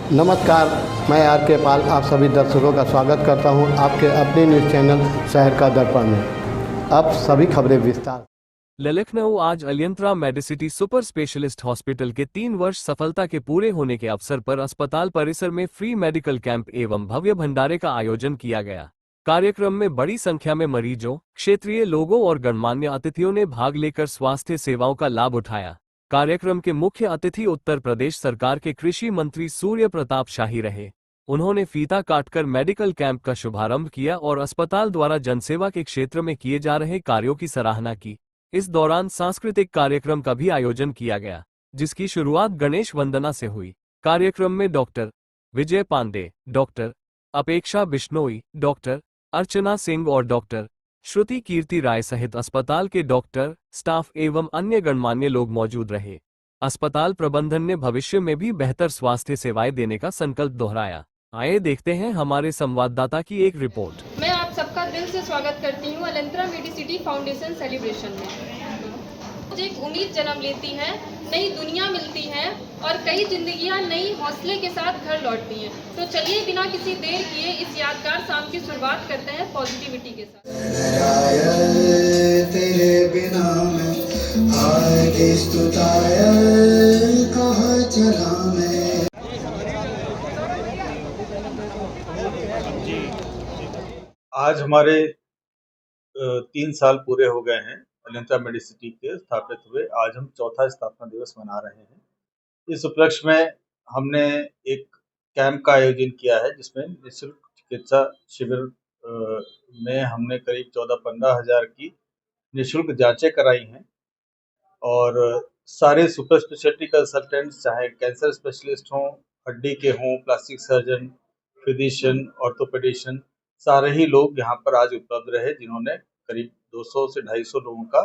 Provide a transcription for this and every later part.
नमस्कार, मैं आर के पाल आप सभी दर्शकों का स्वागत करता हूं आपके अपने न्यूज़ चैनल शहर का दर्पण में। अब सभी खबरें विस्तार। लखनऊ आज अलियंत्रा मेडिसिटी सुपर स्पेशलिस्ट हॉस्पिटल के 3 वर्ष सफलता के पूरे होने के अवसर पर अस्पताल परिसर में फ्री मेडिकल कैंप एवं भव्य भंडारे का आयोजन किया गया। कार्यक्रम में बड़ी संख्या में मरीजों, क्षेत्रीय लोगों और गणमान्य अतिथियों ने भाग लेकर स्वास्थ्य सेवाओं का लाभ उठाया। कार्यक्रम के मुख्य अतिथि उत्तर प्रदेश सरकार के कृषि मंत्री सूर्य प्रताप शाही रहे। उन्होंने फीता काटकर मेडिकल कैंप का शुभारंभ किया और अस्पताल द्वारा जनसेवा के क्षेत्र में किए जा रहे कार्यों की सराहना की। इस दौरान सांस्कृतिक कार्यक्रम का भी आयोजन किया गया, जिसकी शुरुआत गणेश वंदना से हुई। कार्यक्रम में डॉक्टर विजय पांडे, डॉक्टर अपेक्षा बिश्नोई, डॉक्टर अर्चना सिंह और डॉक्टर श्रुति कीर्ति राय सहित अस्पताल के डॉक्टर, स्टाफ एवं अन्य गणमान्य लोग मौजूद रहे। अस्पताल प्रबंधन ने भविष्य में भी बेहतर स्वास्थ्य सेवाएं देने का संकल्प दोहराया। आइए देखते हैं हमारे संवाददाता की एक रिपोर्ट। मैं आप सबका दिल से स्वागत करती हूँ अलियंत्रा मेडिसिटी फाउंडेशन सेलिब्रेशन में। मुझे एक उम्मीद जन्म लेती है, नई दुनिया मिलती है और कई जिंदगियां नई हौसले के साथ घर लौटती हैं। तो चलिए बिना किसी देर किए इस यादगार शाम की शुरुआत करते हैं पॉजिटिविटी के साथ। तेरे बिना मैं आगे कहाँ चला मैं। आज हमारे 3 साल पूरे हो गए हैं अलियंत्रा मेडिसिटी के स्थापित हुए। आज हम चौथा स्थापना दिवस मना रहे हैं। इस उपलक्ष्य में हमने एक कैंप का आयोजन किया है, जिसमें निःशुल्क चिकित्सा शिविर में हमने करीब 14-15 हज़ार की निःशुल्क जांचें कराई हैं और सारे सुपर स्पेशलिटी कंसल्टेंट्स, चाहे कैंसर स्पेशलिस्ट हों, हड्डी के हों, प्लास्टिक सर्जन, फिजिशियन, ऑर्थोपेडिशियन, सारे ही लोग यहाँ पर आज उपलब्ध रहे, जिन्होंने करीब 200 से 250 लोगों का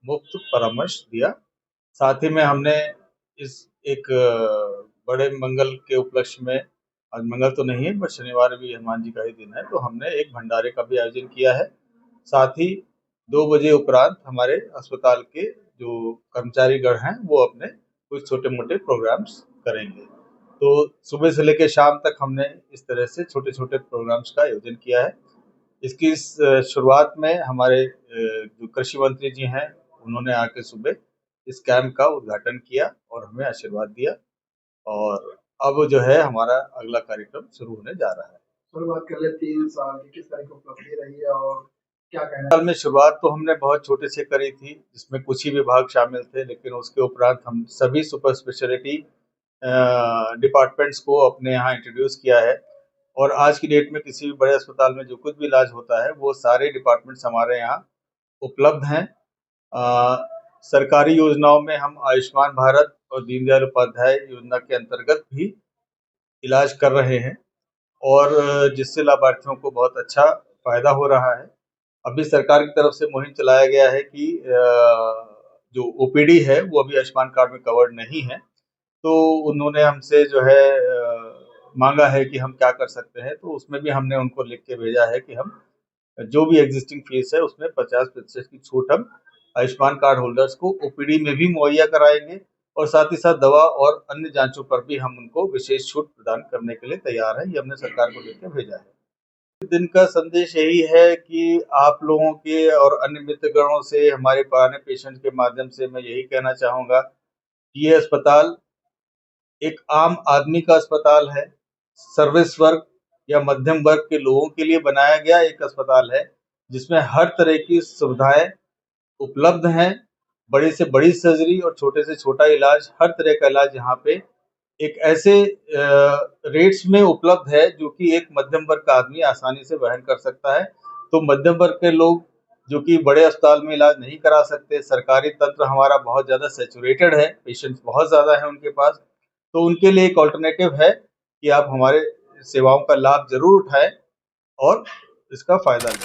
मुफ्त परामर्श दिया। साथ ही में हमने इस एक बड़े मंगल के उपलक्ष्य में, आज मंगल तो नहीं है बट शनिवार भी हनुमान जी का ही दिन है, तो हमने एक भंडारे का भी आयोजन किया है। साथ ही 2 बजे उपरांत हमारे अस्पताल के जो कर्मचारीगण हैं वो अपने कुछ छोटे मोटे प्रोग्राम्स करेंगे। तो सुबह से लेकर शाम तक हमने इस तरह से छोटे छोटे प्रोग्राम्स का आयोजन किया है। इसकी शुरुआत में हमारे जो कृषि मंत्री जी हैं, उन्होंने आके सुबह इस कैंप का उद्घाटन किया और हमें आशीर्वाद दिया और अब जो है हमारा अगला कार्यक्रम शुरू होने जा रहा है। शुरुआत कर ले 3 साल की, किस तरह की उपलब्धि रही है और क्या कहना साल में शुरुआत तो हमने बहुत छोटे से करी थी, जिसमें कुछ ही विभाग शामिल थे, लेकिन उसके उपरांत हम सभी सुपर स्पेशलिटी डिपार्टमेंट्स को अपने यहाँ इंट्रोड्यूस किया है और आज की डेट में किसी भी बड़े अस्पताल में जो कुछ भी इलाज होता है वो सारे डिपार्टमेंट्स हमारे यहाँ उपलब्ध हैं। सरकारी योजनाओं में हम आयुष्मान भारत और दीनदयाल उपाध्याय योजना के अंतर्गत भी इलाज कर रहे हैं और जिससे लाभार्थियों को बहुत अच्छा फायदा हो रहा है। अभी सरकार की तरफ से मुहिम चलाया गया है कि जो ओपीडी है वो अभी आयुष्मान कार्ड में कवर्ड नहीं है, तो उन्होंने हमसे जो है मांगा है कि हम क्या कर सकते हैं, तो उसमें भी हमने उनको लिख के भेजा है कि हम जो भी एग्जिस्टिंग फीस है उसमें 50% की छूट हम आयुष्मान कार्ड होल्डर्स को ओपीडी में भी मुहैया कराएंगे और साथ ही साथ दवा और अन्य जांचों पर भी हम उनको विशेष छूट प्रदान करने के लिए तैयार है। ये हमने सरकार को लिख के भेजा है। दिन का संदेश यही है कि आप लोगों के और अन्य मित्रगणों से, हमारे पुराने पेशेंट के माध्यम से मैं यही कहना चाहूँगा कि ये अस्पताल एक आम आदमी का अस्पताल है, सर्विस वर्ग या मध्यम वर्ग के लोगों के लिए बनाया गया एक अस्पताल है, जिसमें हर तरह की सुविधाएं उपलब्ध हैं। बड़ी से बड़ी सर्जरी और छोटे से छोटा इलाज, हर तरह का इलाज यहाँ पे एक ऐसे रेट्स में उपलब्ध है जो कि एक मध्यम वर्ग का आदमी आसानी से वहन कर सकता है। तो मध्यम वर्ग के लोग जो कि बड़े अस्पताल में इलाज नहीं करा सकते, सरकारी तंत्र हमारा बहुत ज़्यादा सैचुरेटेड है, पेशेंट्स बहुत ज़्यादा है उनके पास, तो उनके लिए एक ऑल्टरनेटिव है कि आप हमारे सेवाओं का लाभ जरूर उठाएं और इसका फायदा लें।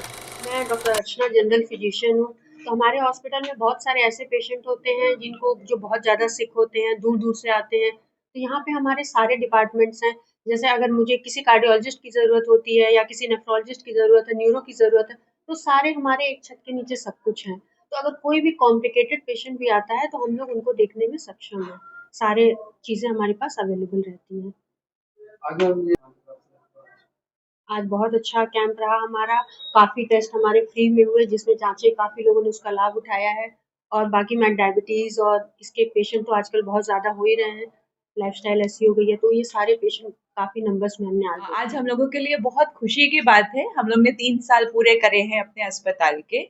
मैं डॉक्टर अर्चना, जनरल फिजिशियन हूँ। तो हमारे हॉस्पिटल में बहुत सारे ऐसे पेशेंट होते हैं जिनको जो बहुत ज़्यादा सिक होते हैं, दूर दूर से आते हैं। तो यहाँ पे हमारे सारे डिपार्टमेंट्स हैं। जैसे अगर मुझे किसी कार्डियोलॉजिस्ट की ज़रूरत होती है या किसी नेफ्रोलॉजिस्ट की ज़रूरत है, न्यूरो की ज़रूरत है, तो सारे हमारे एक छत के नीचे सब कुछ है। तो अगर कोई भी कॉम्प्लिकेटेड पेशेंट भी आता है तो हम लोग उनको देखने में सक्षम हैं। सारे चीज़ें हमारे पास अवेलेबल रहती हैं। आगे हम ये आज बहुत अच्छा कैंप रहा हमारा। काफ़ी टेस्ट हमारे फ्री में हुए, जिसमें जाँचें काफ़ी लोगों ने उसका लाभ उठाया है। और बाकी मैं डायबिटीज़ और इसके पेशेंट तो आजकल बहुत ज़्यादा हो ही रहे हैं। लाइफ़स्टाइल ऐसी हो गई है, तो ये सारे पेशेंट काफ़ी नंबर्स में हमने आज आज हम लोगों के लिए बहुत खुशी की बात है। हम लोग ने 3 साल पूरे करे हैं अपने अस्पताल के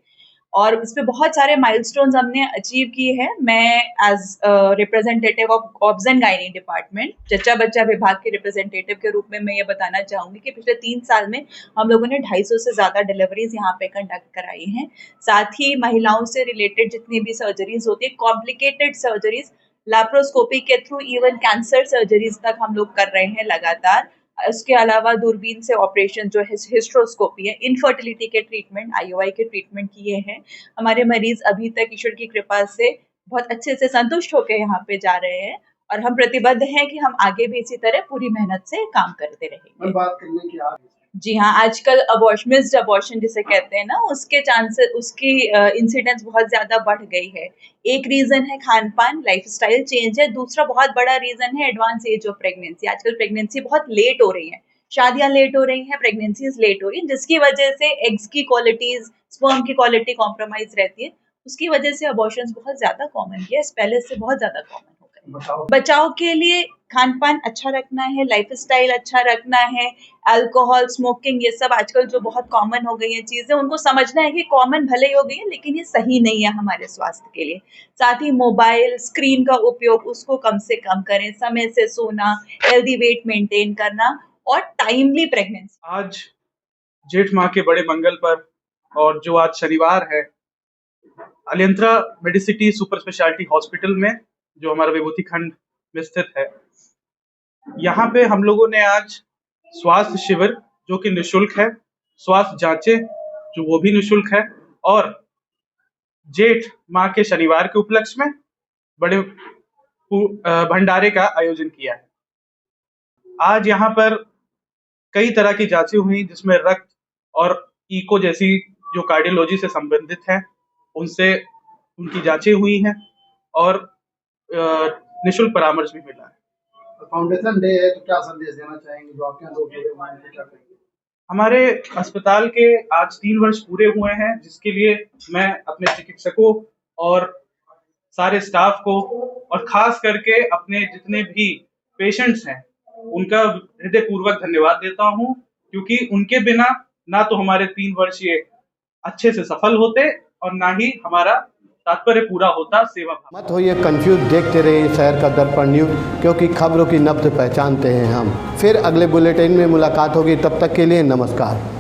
और इसमें बहुत सारे माइलस्टोन्स हमने अचीव किए हैं। मैं as representative of obs and gynae department, जच्चा बच्चा विभाग के रिप्रेजेंटेटिव के रूप में मैं ये बताना चाहूँगी कि पिछले 3 साल में हम लोगों ने 250 से ज़्यादा डिलीवरीज यहाँ पे कंडक्ट कराई हैं। साथ ही महिलाओं से रिलेटेड जितनी भी सर्जरीज होती है, कॉम्प्लिकेटेड सर्जरीज, लैप्रोस्कोपी के थ्रू इवन कैंसर सर्जरीज तक हम लोग कर रहे हैं लगातार। उसके अलावा दूरबीन से ऑपरेशन जो है, हिस्ट्रोस्कोपी है, इनफर्टिलिटी के ट्रीटमेंट, IUI के ट्रीटमेंट किए हैं। हमारे मरीज अभी तक ईश्वर की कृपा से बहुत अच्छे से संतुष्ट होकर यहाँ पे जा रहे हैं और हम प्रतिबद्ध हैं कि हम आगे भी इसी तरह पूरी मेहनत से काम करते रहेंगे। बात करने की आ जी हाँ, आजकल मिस्ड अबॉर्शन जिसे कहते हैं ना, उसके चांसेस, उसकी इंसिडेंस बहुत ज़्यादा बढ़ गई है। एक रीज़न है खान पान, लाइफस्टाइल चेंज है। दूसरा बहुत बड़ा रीज़न है एडवांस एज ऑफ प्रेगनेंसी। आजकल प्रेगनेंसी बहुत लेट हो रही है, शादियाँ लेट हो रही हैं, प्रेगनेंसीज लेट हो रही हैं, जिसकी वजह से एग्स की क्वालिटीज़, स्पर्म की क्वालिटी कॉम्प्रोमाइज़ रहती है। उसकी वजह से अबॉर्शंस बहुत ज़्यादा कॉमन है, पहले से बहुत ज़्यादा कॉमन हो गए। बचाव के लिए खान पान अच्छा रखना है, लाइफस्टाइल अच्छा रखना है, अल्कोहल, स्मोकिंग, ये सब आजकल जो बहुत कॉमन हो गई हैं चीज़ें, उनको समझना है कि कॉमन भले ही हो गई है लेकिन ये सही नहीं है हमारे स्वास्थ्य के लिए। साथ ही मोबाइल स्क्रीन का उपयोग उसको कम से कम करें, समय से सोना, हेल्दी वेट मेंटेन करना और टाइमली प्रेगनेंसी। आज जेठ माह के बड़े मंगल पर और जो आज शनिवार है, अलियंत्रा मेडिसिटी सुपर स्पेशलिटी हॉस्पिटल में, जो हमारा विभूति खंड में स्थित है, यहाँ पे हम लोगों ने आज स्वास्थ्य शिविर जो कि निःशुल्क है, स्वास्थ्य जांचें जो वो भी निःशुल्क है, और जेठ माह के शनिवार के उपलक्ष्य में बड़े भंडारे का आयोजन किया है। आज यहाँ पर कई तरह की जांचें हुई, जिसमें रक्त और इको जैसी जो कार्डियोलॉजी से संबंधित है उनसे उनकी जांचें हुई हैं और निःशुल्क परामर्श भी मिला है। फाउंडेशन डे है, तो क्या संदेश देना चाहेंगे जो आपके यहाँ लोग जुड़े हुए हैं, क्या कहेंगे? हमारे अस्पताल के आज 3 वर्ष पूरे हुए हैं, जिसके लिए मैं अपने चिकित्सकों और सारे स्टाफ को और खास करके अपने जितने भी पेशेंट्स हैं उनका हृदयपूर्वक धन्यवाद देता हूं, क्योंकि उनके बिना ना तो हमारे 3 वर्ष ये अच्छे से सफल होते और ना ही हमारा तात्पर्य पूरा होता सेवा भाव। मत होइए कंफ्यूज, देखते रहिए शहर का दर्पण न्यूज़, क्योंकि खबरों की नब्ज पहचानते हैं हम। फिर अगले बुलेटिन में मुलाकात होगी, तब तक के लिए नमस्कार।